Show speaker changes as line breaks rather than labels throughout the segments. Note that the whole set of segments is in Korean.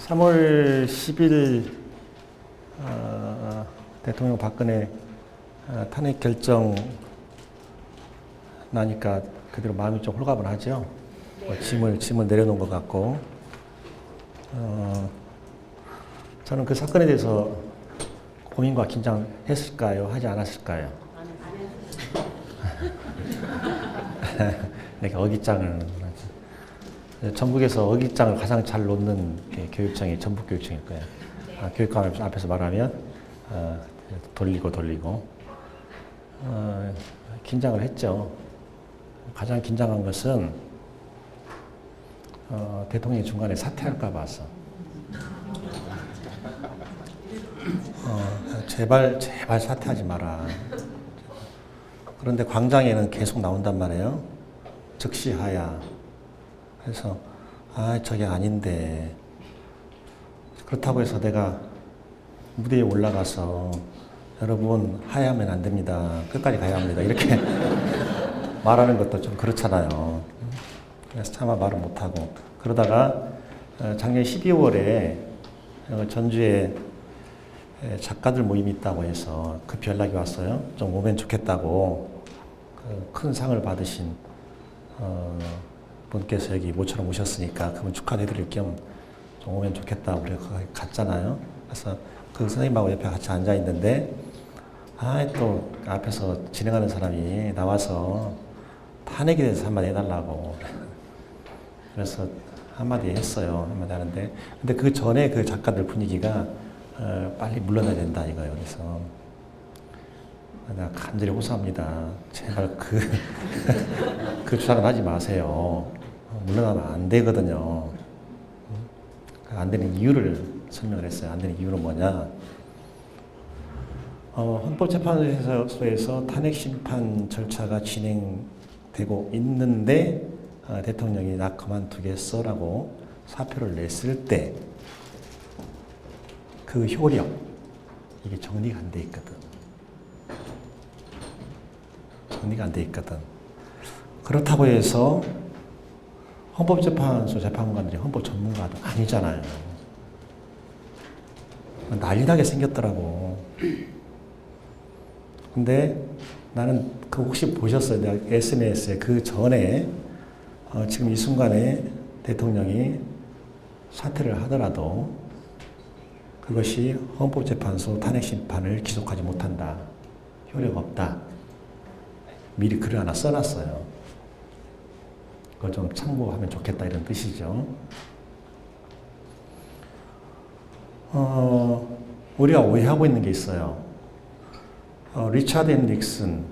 3월 10일 대통령 박근혜 탄핵 결정 나니까 그대로 마음이 좀 홀가분하죠. 뭐 짐을 내려놓은 것 같고, 저는 그 사건에 대해서 고민과 긴장했을까요? 하지 않았을까요? 이렇게 어깃장을 전국에서 어깃장을 가장 잘 놓는 교육청이 전북교육청일 거예요. 교육감 앞에서 말하면 돌리고 긴장을 했죠. 가장 긴장한 것은 대통령이 중간에 사퇴할까 봐서. 제발 사퇴하지 마라. 그런데 광장에는 계속 나온단 말이에요. 즉시하야. 그래서 저게 아닌데, 그렇다고 해서 내가 무대에 올라가서 여러분 하야하면 안 됩니다. 끝까지 가야 합니다. 이렇게 말하는 것도 좀 그렇잖아요. 그래서 차마 말을 못하고 그러다가 작년 12월에 전주에 작가들 모임이 있다고 해서 급히 연락이 왔어요. 좀 오면 좋겠다고. 큰 상을 받으신 분께서 여기 모처럼 오셨으니까 그분 축하해드릴 겸 좀 오면 좋겠다고 그래 갔잖아요. 그래서 그 선생님하고 옆에 같이 앉아 있는데 또 앞에서 진행하는 사람이 나와서 탄핵에 대해서 한마디 해달라고. 그래서 한마디 했어요. 한마디 하는데, 근데 그 전에 그 작가들 분위기가 빨리 물러나야 된다 이거예요. 그래서 내가 간절히 호소합니다. 제발 그 주장을 하지 마세요. 물러나면 안 되거든요. 안 되는 이유를 설명을 했어요. 안 되는 이유는 뭐냐? 헌법재판소에서 탄핵 심판 절차가 진행되고 있는데 대통령이 나 그만두겠어라고 사표를 냈을 때 그 효력, 이게 정리가 안 돼 있거든. 정리가 안 돼 있거든. 그렇다고 해서 헌법재판소 재판관들이 헌법 전문가도 아니잖아요. 난리나게 생겼더라고. 근데 나는 그 혹시 보셨어요? 내가 SNS에 그 전에 지금 이 순간에 대통령이 사퇴를 하더라도 그것이 헌법재판소 탄핵심판을 기속하지 못한다. 효력 없다. 미리 글을 하나 써놨어요. 그걸 좀 참고하면 좋겠다 이런 뜻이죠. 우리가 오해하고 있는 게 있어요. 리차드 앤 닉슨,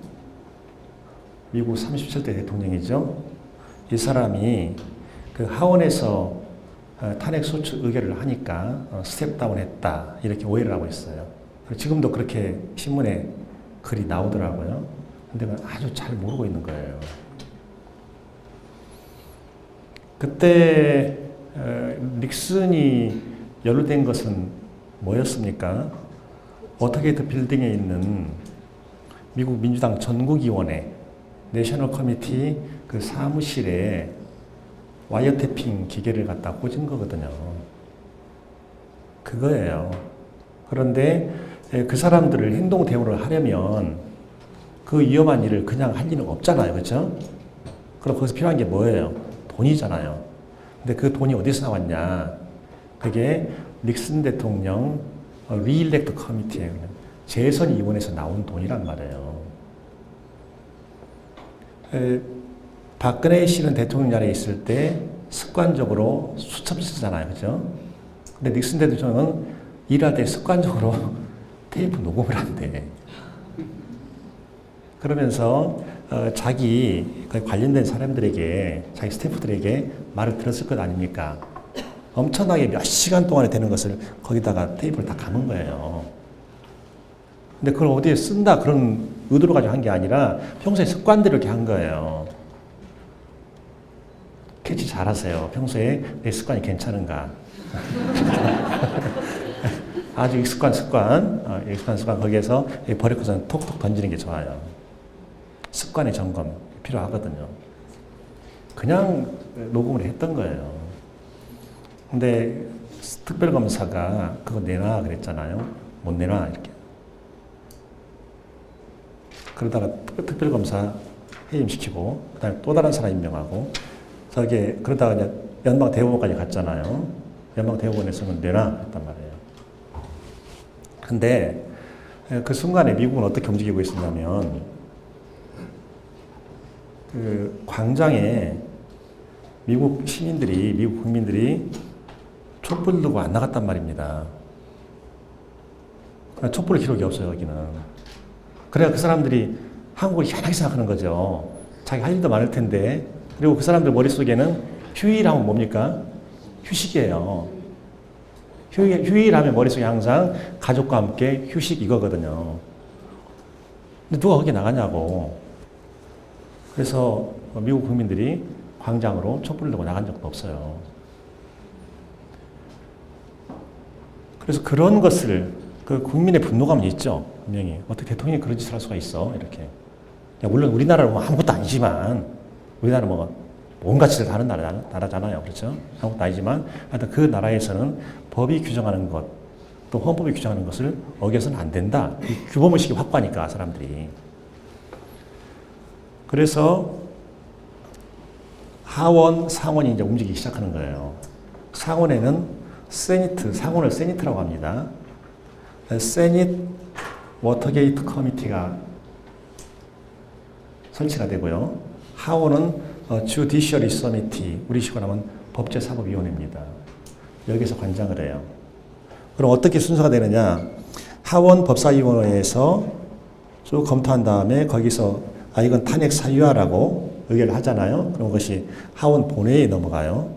미국 37대 대통령이죠. 이 사람이 그 하원에서 탄핵 소추 의결을 하니까 스텝다운 했다 이렇게 오해를 하고 있어요. 지금도 그렇게 신문에 글이 나오더라고요. 근데 아주 잘 모르고 있는 거예요. 그때 닉슨이 연루된 것은 뭐였습니까? 워터게이트 빌딩에 있는 미국 민주당 전국위원회 내셔널 커미티 그 사무실에 와이어태핑 기계를 갖다 꽂은 거거든요. 그거예요. 그런데 그 사람들을 행동 대우를 하려면 그 위험한 일을 그냥 할 리는 없잖아요. 그렇죠? 그럼 거기서 필요한 게 뭐예요? 돈이잖아요. 근데 그 돈이 어디서 나왔냐? 그게 닉슨 대통령 리일렉트 커미티예요. 재선위원회에서 나온 돈이란 말이에요. 박근혜 씨는 대통령 자리에 있을 때 습관적으로 수첩 쓰잖아요. 그죠? 근데 닉슨 대통령은 일할 때 습관적으로 테이프 녹음을 한대. 그러면서 자기 관련된 사람들에게, 자기 스태프들에게 말을 들었을 것 아닙니까? 엄청나게 몇 시간 동안에 되는 것을 거기다가 테이프를 다 감은 거예요. 근데 그걸 어디에 쓴다 그런 의도로 가지고 한 게 아니라 평소에 습관대로 이렇게 한 거예요. 캐치 잘하세요. 평소에 내 습관이 괜찮은가. 아주 익숙한 습관 거기에서 버리고선 톡톡 던지는 게 좋아요. 습관의 점검 필요하거든요. 그냥 녹음을 했던 거예요. 근데 특별검사가 그거 내놔 그랬잖아요. 못 내놔 이렇게. 그러다가 특별검사 해임시키고 그다음에 또 다른 사람 임명하고 저게 그러다가 이제 연방 대법원까지 갔잖아요. 연방 대법원에서는 내놔 했단 말이에요. 근데 그 순간에 미국은 어떻게 움직이고 있었냐면 그 광장에 미국 시민들이 미국 국민들이 촛불 들고 안 나갔단 말입니다. 촛불 기록이 없어요 여기는. 그래야 그 사람들이 한국을 희한하게 생각하는 거죠. 자기 할 일도 많을 텐데. 그리고 그 사람들 머릿속에는 휴일하면 뭡니까? 휴식이에요. 휴일하면 머릿속에 항상 가족과 함께 휴식 이거거든요. 근데 누가 거기 나가냐고. 그래서 미국 국민들이 광장으로 촛불을 들고 나간 적도 없어요. 그래서 그런 것을 그 국민의 분노감은 있죠. 분명히. 어떻게 대통령이 그런 짓을 할 수가 있어. 이렇게. 물론 우리나라는 뭐 아무것도 아니지만 우리나라는 뭐 온 가치를 다른 나라잖아요. 그렇죠? 아무것도 아니지만 하여튼 그 나라에서는 법이 규정하는 것, 또 헌법이 규정하는 것을 어겨서는 안 된다. 이 규범의식이 확고하니까 사람들이. 그래서 하원, 상원이 이제 움직이기 시작하는 거예요. 상원에는 세니트, 상원을 세니트라고 합니다. 세닛 워터게이트 커미티가 설치가 되고요. 하원은 주디셔리 서미티, 우리식으로 하면 법제사법위원회입니다. 여기서 관장을 해요. 그럼 어떻게 순서가 되느냐? 하원 법사위원회에서 쭉 검토한 다음에 거기서 이건 탄핵 사유화라고 의결을 하잖아요. 그럼 그것이 하원 본회의에 넘어가요.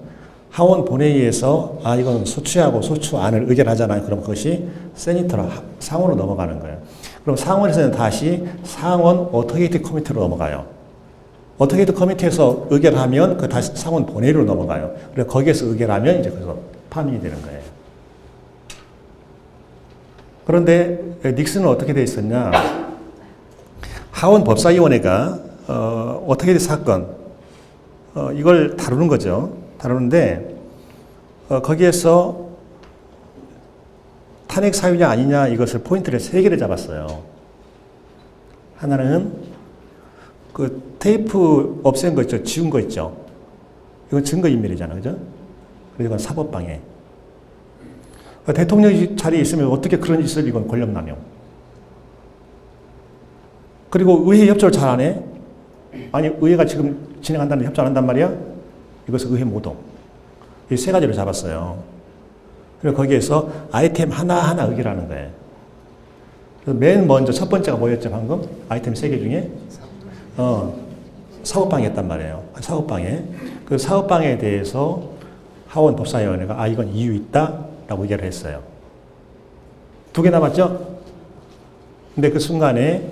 하원 본회의에서 이건 소추하고 소추안을 의결하잖아요. 그럼 그것이 세니터로 상원으로 넘어가는 거예요. 그럼 상원에서는 다시 상원 어토게이트 커미티로 넘어가요. 어토게이트 커미티에서 의결하면 그 다시 상원 본회의로 넘어가요. 그래서 거기에서 의결하면 이제 거기서 파면이 되는 거예요. 그런데 닉슨은 어떻게 돼 있었냐? 하원 법사위원회가 어토게이트 사건 이걸 다루는 거죠. 다루는데 거기에서 탄핵 사유냐 아니냐 이것을 포인트를 3개를 잡았어요. 하나는 그 테이프 없앤 거 있죠. 지운 거 있죠. 이건 증거인멸이잖아. 그죠? 그리고 이건 사법방해. 대통령 자리에 있으면 어떻게 그런 짓을 이건 권력남용. 그리고 의회 협조를 잘 안 해? 아니, 의회가 지금 진행한다는데 협조 안 한단 말이야? 이것을 의회 모독. 이 3가지를 잡았어요. 그리고 거기에서 아이템 하나하나 의결하는 거예요. 그래서 맨 먼저 첫 번째가 뭐였죠, 방금? 아이템 3개 중에? 사법방해였단 말이에요. 사법방해. 그 사법방해에 대해서 하원 법사위원회가 이건 이유 있다? 라고 의결을 했어요. 2개 남았죠? 근데 그 순간에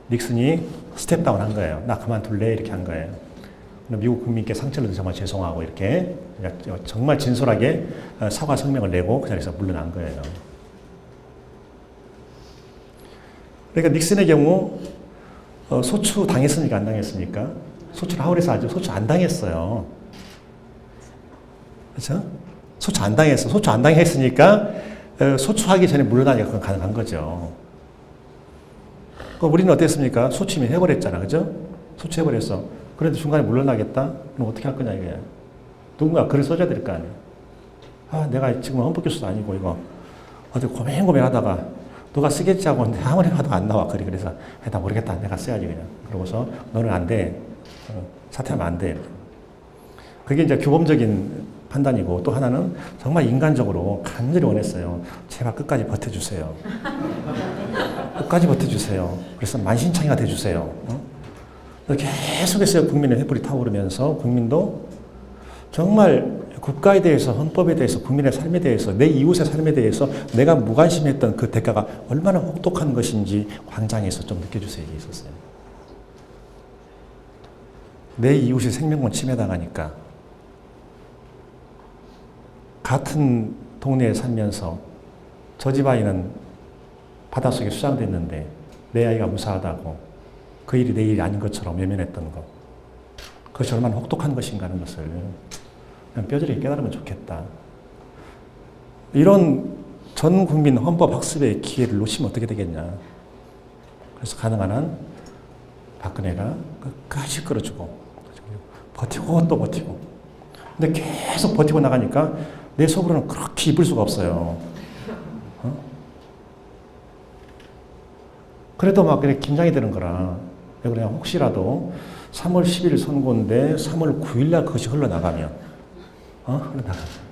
닉슨이 스텝다운 한 거예요. 나 그만둘래? 이렇게 한 거예요. 미국 국민께 상처를 정말 죄송하고 이렇게 정말 진솔하게 사과 성명을 내고 그 자리에서 물러난 거예요. 그러니까 닉슨의 경우 소추 당했습니까? 안 당했습니까? 소추를 하원에서 하죠. 소추 안 당했어요. 그렇죠? 소추 안 당했어. 소추 안 당했으니까 소추하기 전에 물러나기가 그건 가능한 거죠. 우리는 어땠습니까? 소추 이미 해버렸잖아. 그죠? 소추 해버렸어. 그런데 중간에 물러나겠다? 그럼 어떻게 할 거냐, 이게. 누군가 글을 써줘야 될 거 아니에요. 내가 지금 헌법교수도 아니고, 이거, 어디 고민하다가, 누가 쓰겠지 하고, 아무리 봐도 안 나와, 글이. 그래서, 나 모르겠다. 내가 써야지, 그냥. 그러고서, 너는 안 돼. 사퇴하면 안 돼. 그게 이제 규범적인 판단이고, 또 하나는 정말 인간적으로 간절히 원했어요. 제발 끝까지 버텨주세요. 끝까지 버텨주세요. 그래서 만신창이가 돼주세요. 계속해서 국민의 횃불이 타오르면서 국민도 정말 국가에 대해서, 헌법에 대해서, 국민의 삶에 대해서, 내 이웃의 삶에 대해서 내가 무관심했던 그 대가가 얼마나 혹독한 것인지 광장에서 좀 느껴주세요. 이게 있었어요. 내 이웃이 생명권 침해당하니까 같은 동네에 살면서 저 집 아이는 바닷속에 수장됐는데 내 아이가 무사하다고 그 일이 내 일이 아닌 것처럼 외면했던 것. 그것이 얼마나 혹독한 것인가 하는 것을 그냥 뼈저리게 깨달으면 좋겠다. 이런 전 국민 헌법 학습의 기회를 놓치면 어떻게 되겠냐. 그래서 가능한 한 박근혜가 끝까지 끌어주고 버티고 또 버티고. 근데 계속 버티고 나가니까 내 속으로는 그렇게 이쁠 수가 없어요. 그래도 막 그냥 긴장이 되는 거라. 그냥 혹시라도 3월 10일 선고인데 3월 9일 날 그것이 흘러나가면, 흘러나가면.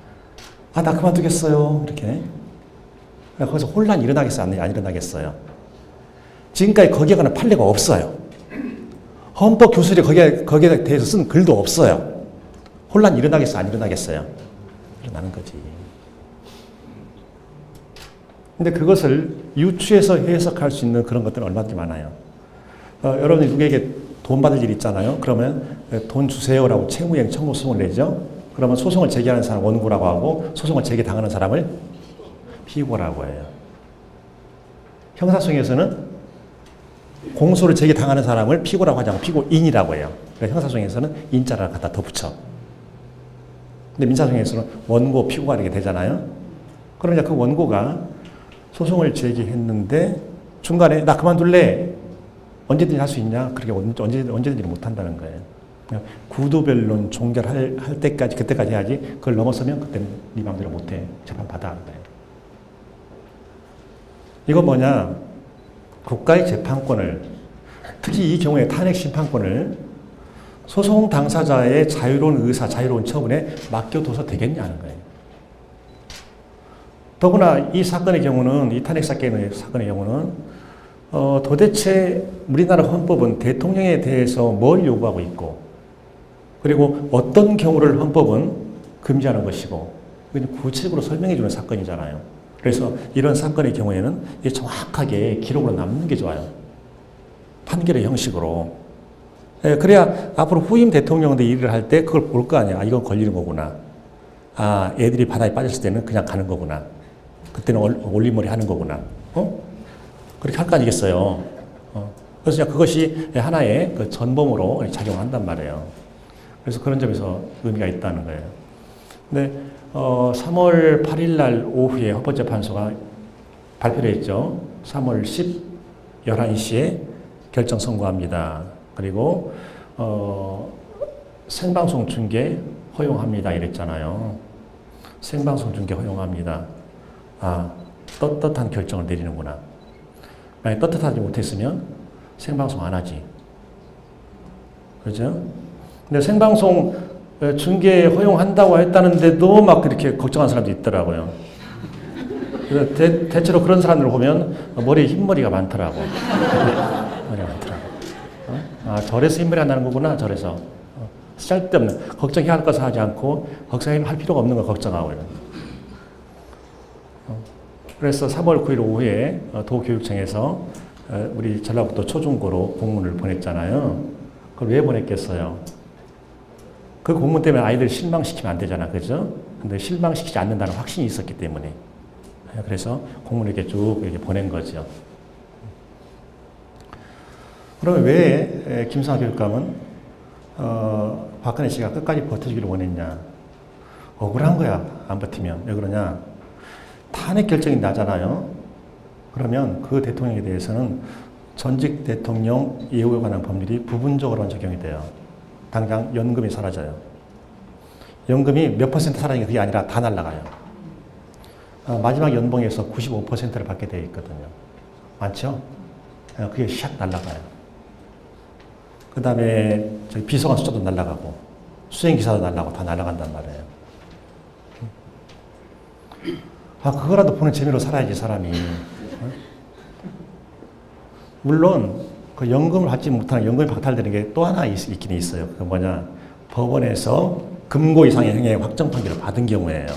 나 그만두겠어요. 이렇게. 거기서 혼란이 일어나겠어요? 안 일어나겠어요? 지금까지 거기에 관한 판례가 없어요. 헌법 교수들이 거기에 대해서 쓴 글도 없어요. 혼란이 일어나겠어요? 안 일어나겠어요? 일어나는 거지. 근데 그것을 유추해서 해석할 수 있는 그런 것들은 얼마든지 많아요. 여러분이 누구에게 돈 받을 일 있잖아요. 그러면 돈 주세요라고 채무이행 청구 소송을 내죠. 그러면 소송을 제기하는 사람 원고라고 하고 소송을 제기당하는 사람을 피고라고 해요. 형사소송에서는 공소를 제기당하는 사람을 피고라고 하지 않고 피고인이라고 해요. 그래서 형사소송에서는 인자를 갖다 덧붙여. 근데 민사소송에서는 원고, 피고가 이렇게 되잖아요. 그러면 그 원고가 소송을 제기했는데 중간에 나 그만둘래. 언제든지 할 수 있냐? 그렇게 언제든지 못 한다는 거예요. 구도변론 종결할 때까지, 그때까지 해야지. 그걸 넘어서면 그때는 네 마음대로 못 해. 재판 받아 하는 거예요. 이건 뭐냐? 국가의 재판권을, 특히 이 경우에 탄핵 심판권을 소송 당사자의 자유로운 의사, 자유로운 처분에 맡겨둬서 되겠냐는 거예요. 더구나 이 사건의 경우는, 이 탄핵 사건의 경우는 도대체 우리나라 헌법은 대통령에 대해서 뭘 요구하고 있고, 그리고 어떤 경우를 헌법은 금지하는 것이고, 구체적으로 설명해 주는 사건이잖아요. 그래서 이런 사건의 경우에는 정확하게 기록으로 남는 게 좋아요. 판결의 형식으로. 그래야 앞으로 후임 대통령들 일을 할 때 그걸 볼 거 아니야. 이건 걸리는 거구나. 애들이 바다에 빠졌을 때는 그냥 가는 거구나. 그때는 올림머리 하는 거구나. 그렇게 할 거 아니겠어요. 그래서 그것이 하나의 그 전범으로 작용한단 말이에요. 그래서 그런 점에서 의미가 있다는 거예요. 근데 3월 8일 날 오후에 헌법재판소가 발표를 했죠. 3월 10, 11시에 결정 선고합니다. 그리고 생방송 중계 허용합니다. 이랬잖아요. 생방송 중계 허용합니다. 떳떳한 결정을 내리는구나. 만약 떳떳하지 못했으면 생방송 안 하지. 그렇죠? 근데 생방송 중계 허용한다고 했다는데도 막 그렇게 걱정하는 사람도 있더라고요. 그래서 대체로 그런 사람들을 보면 머리에 흰머리가 많더라고. 머리가 많더라고. 저래서 흰머리 안 나는 거구나, 저래서. 쓸데없는, 걱정해야 할 것을 하지 않고, 걱정할 필요가 없는 걸 걱정하고. 그래서 3월 9일 오후에 도교육청에서 우리 전라북도 초중고로 공문을 보냈잖아요. 그걸 왜 보냈겠어요? 그 공문 때문에 아이들 실망시키면 안 되잖아. 그죠? 근데 실망시키지 않는다는 확신이 있었기 때문에. 그래서 공문을 이렇게 쭉 이렇게 보낸 거죠. 그러면 왜 김성하 교육감은 박근혜 씨가 끝까지 버텨주기를 원했냐? 억울한 거야. 안 버티면. 왜 그러냐? 탄핵 결정이 나잖아요. 그러면 그 대통령에 대해서는 전직 대통령 예우에 관한 법률이 부분적으로만 적용이 돼요. 당장 연금이 사라져요. 연금이 몇 퍼센트 사라지는 게 그게 아니라 다 날아가요. 마지막 연봉에서 95%를 받게 되어 있거든요. 많죠? 그게 샥 날아가요. 그 다음에 비서관 숫자도 날아가고 수행기사도 날아가고 다 날아간단 말이에요. 그거라도 보는 재미로 살아야지, 사람이. 물론, 그 연금을 받지 못하는, 연금이 박탈되는 게 또 하나 있긴 있어요. 그게 뭐냐. 법원에서 금고 이상의 행위의 확정 판결을 받은 경우에요.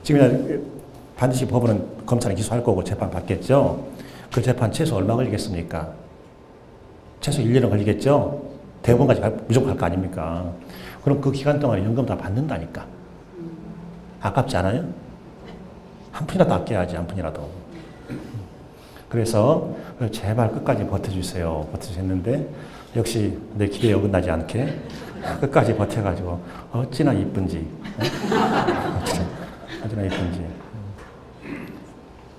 지금 반드시 법원은 검찰에 기소할 거고 재판 받겠죠. 그 재판 최소 얼마 걸리겠습니까? 최소 1년은 걸리겠죠. 대법원까지 무조건 갈 거 아닙니까? 그럼 그 기간 동안에 연금 다 받는다니까. 아깝지 않아요? 한 푼이라도 아껴야지, 한 푼이라도. 그래서 제발 끝까지 버텨주세요. 버텨주셨는데 역시 내 기대에 어긋나지 않게 끝까지 버텨가지고 어찌나 이쁜지. 어찌나 이쁜지.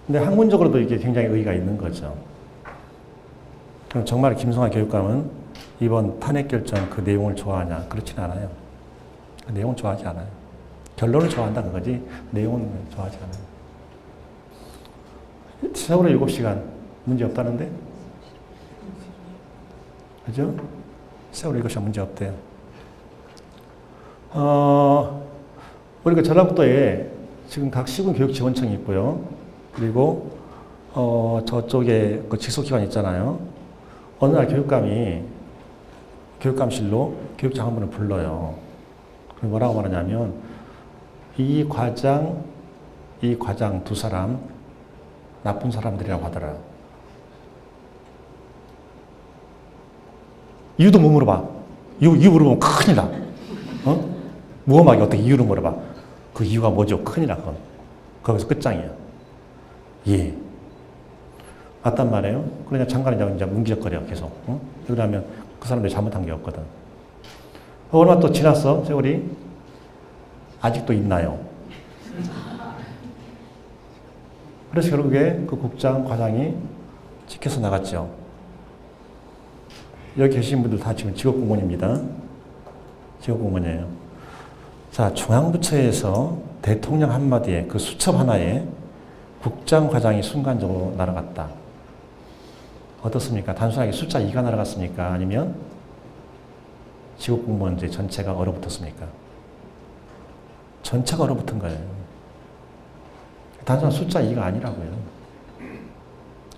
근데 학문적으로도 이게 굉장히 의의가 있는 거죠. 그럼 정말 김성하 교육감은 이번 탄핵 결정 그 내용을 좋아하냐? 그렇진 않아요. 그 내용은 좋아하지 않아요. 결론을 좋아한다 그거지 내용은 좋아하지 않아요. 세월호 7시간 문제 없다는데? 그죠? 세월호 7시간 문제 없대요. 우리가 전라북도에 지금 각 시군 교육지원청이 있고요. 그리고 저쪽에 그 직속기관 있잖아요. 어느 날 교육감실로 교육장 한 분을 불러요. 그럼 뭐라고 말하냐면 이 과장 두 사람 나쁜 사람들이라고 하더라. 이유도 못 물어봐. 이유 물어보면 큰일 나. 무엄하게 어떻게 이유를 물어봐. 그 이유가 뭐죠? 큰일 나, 그건. 거기서 끝장이야. 예. 맞단 말이에요. 그러냐 장관이 이제 문기적거려, 계속. 그러면 그 사람들이 잘못한 게 없거든. 얼마 또 지났어, 세월이? 아직도 있나요? 그래서 결국에 그 국장, 과장이 지켜서 나갔죠. 여기 계신 분들 다 지금 직업공무원입니다. 직업공무원이에요. 자, 중앙부처에서 대통령 한마디에 그 수첩 하나에 국장, 과장이 순간적으로 날아갔다. 어떻습니까? 단순하게 숫자 2가 날아갔습니까? 아니면 직업공무원제 전체가 얼어붙었습니까? 전체가 얼어붙은 거예요. 단순한 숫자 2가 아니라고요.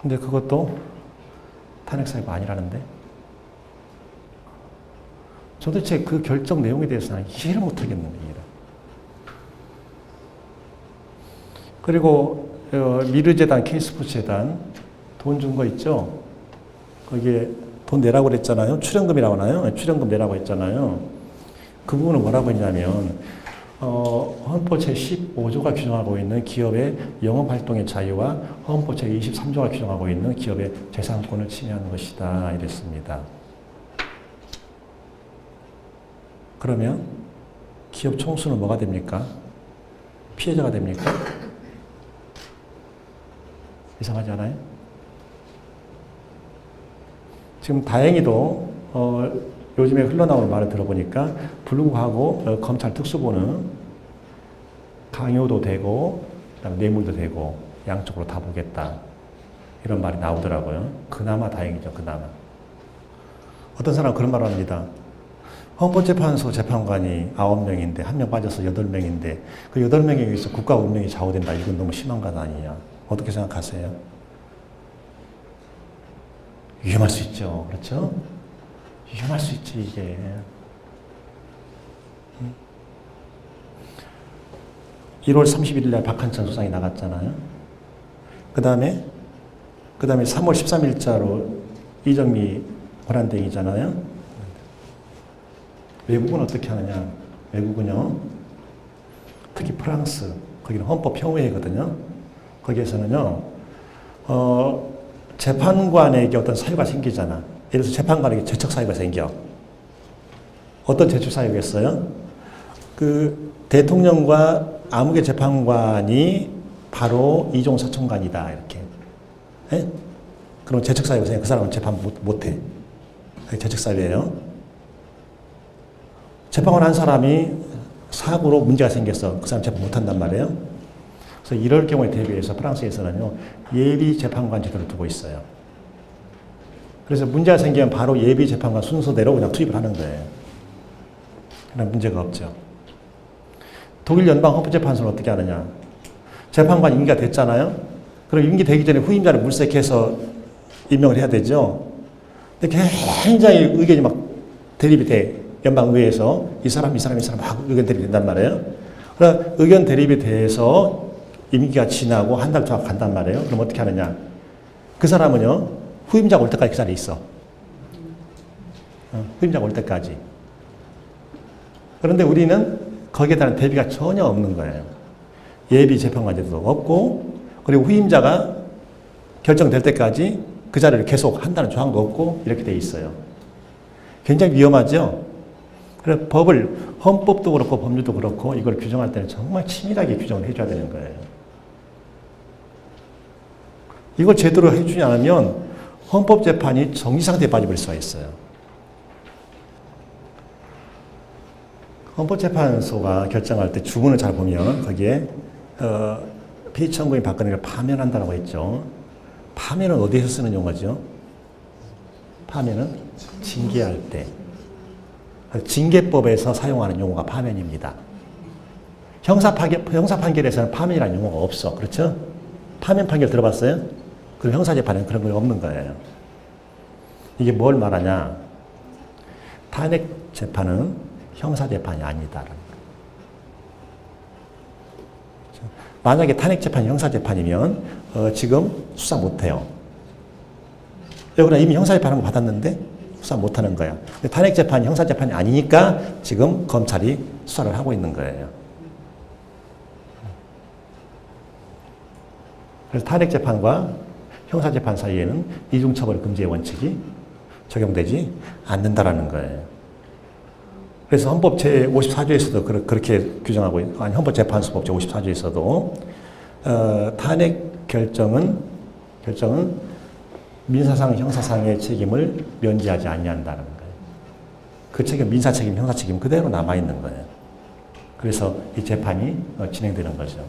근데 그것도 탄핵사유가 아니라는데? 도대체 그 결정 내용에 대해서는 이해를 못하겠는데, 이해를. 그리고 미르재단, K스포츠재단 돈 준 거 있죠? 거기에 돈 내라고 그랬잖아요. 출연금이라고 하나요? 출연금 내라고 했잖아요. 그 부분은 뭐라고 했냐면 헌법 제15조가 규정하고 있는 기업의 영업활동의 자유와 헌법 제23조가 규정하고 있는 기업의 재산권을 침해하는 것이다 이랬습니다. 그러면 기업 총수는 뭐가 됩니까? 피해자가 됩니까? 이상하지 않아요? 지금 다행히도 요즘에 흘러나오는 말을 들어보니까 불구하고 검찰 특수부는 강요도 되고 그다음에 뇌물도 되고 양쪽으로 다 보겠다 이런 말이 나오더라고요. 그나마 다행이죠. 그나마. 어떤 사람은 그런 말을 합니다. 헌법재판소 재판관이 9명인데 1명 빠져서 8명인데 그 8명에 의해서 국가 운명이 좌우된다. 이건 너무 심한 것 아니냐. 어떻게 생각하세요? 위험할 수 있죠. 그렇죠? 위험할 수 있지 이게. 1월 31일 날 박한천 수상이 나갔잖아요. 그 다음에 3월 13일자로 이정미 권한대행이잖아요. 외국은 어떻게 하느냐? 외국은요, 특히 프랑스, 거기는 헌법평의회거든요. 거기에서는요, 재판관에게 어떤 사유가 생기잖아. 예를 들어서 재판관에게 재척 사유가 생겨. 어떤 재척 사유겠어요? 그 대통령과 아무개 재판관이 바로 이종 사청관이다 이렇게. 예? 그럼 재척 사유가 생겨. 그 사람은 재판 못해. 그게 재척 사유예요. 재판관 한 사람이 사고로 문제가 생겼어. 그 사람 재판 못한단 말이에요. 그래서 이럴 경우에 대비해서 프랑스에서는요, 예비 재판관 제도를 두고 있어요. 그래서 문제가 생기면 바로 예비 재판관 순서대로 그냥 투입을 하는 거예요. 그런 문제가 없죠. 독일 연방헌법재판소는 어떻게 하느냐. 재판관 임기가 됐잖아요. 그럼 임기 되기 전에 후임자를 물색해서 임명을 해야 되죠. 근데 굉장히 의견이 막 대립이 돼. 연방의회에서 이 사람 막 의견 대립이 된단 말이에요. 그럼 의견 대립에 대해서 임기가 지나고 한 달 정도 간단 말이에요. 그럼 어떻게 하느냐. 그 사람은요, 후임자가 올 때까지 그 자리에 있어. 후임자가 올 때까지. 그런데 우리는 거기에 대한 대비가 전혀 없는 거예요. 예비 재판관 제도도 없고, 그리고 후임자가 결정될 때까지 그 자리를 계속 한다는 조항도 없고, 이렇게 돼 있어요. 굉장히 위험하죠? 그래서 헌법도 그렇고 법률도 그렇고 이걸 규정할 때는 정말 치밀하게 규정을 해줘야 되는 거예요. 이걸 제대로 해주지 않으면 헌법재판이 정지상태에 빠져버릴 수가 있어요. 헌법재판소가 결정할 때 주문을 잘 보면 거기에 피청구인 박근혜를 파면한다고 했죠. 파면은 어디에서 쓰는 용어죠? 파면은 징계할 때. 징계법에서 사용하는 용어가 파면입니다. 형사 판결에서는 파면이라는 용어가 없어. 그렇죠? 파면 판결 들어봤어요? 그럼 형사재판에는 그런 거 없는 거예요. 이게 뭘 말하냐? 탄핵 재판은 형사재판이 아니다라는 거예요. 만약에 탄핵 재판이 형사재판이면 지금 수사 못해요. 그러나 이미 형사재판 한번 받았는데 수사 못하는 거야. 근데 탄핵 재판이 형사재판이 아니니까 지금 검찰이 수사를 하고 있는 거예요. 그래서 탄핵 재판과 형사재판 사이에는 이중처벌 금지의 원칙이 적용되지 않는다라는 거예요. 그래서 헌법 제54조에서도 그렇게 규정하고, 아니 헌법재판소법 제54조에서도 탄핵 결정은 민사상, 형사상의 책임을 면제하지 아니한다는 거예요. 그 책임, 민사 책임, 형사 책임 그대로 남아 있는 거예요. 그래서 이 재판이 진행되는 거죠.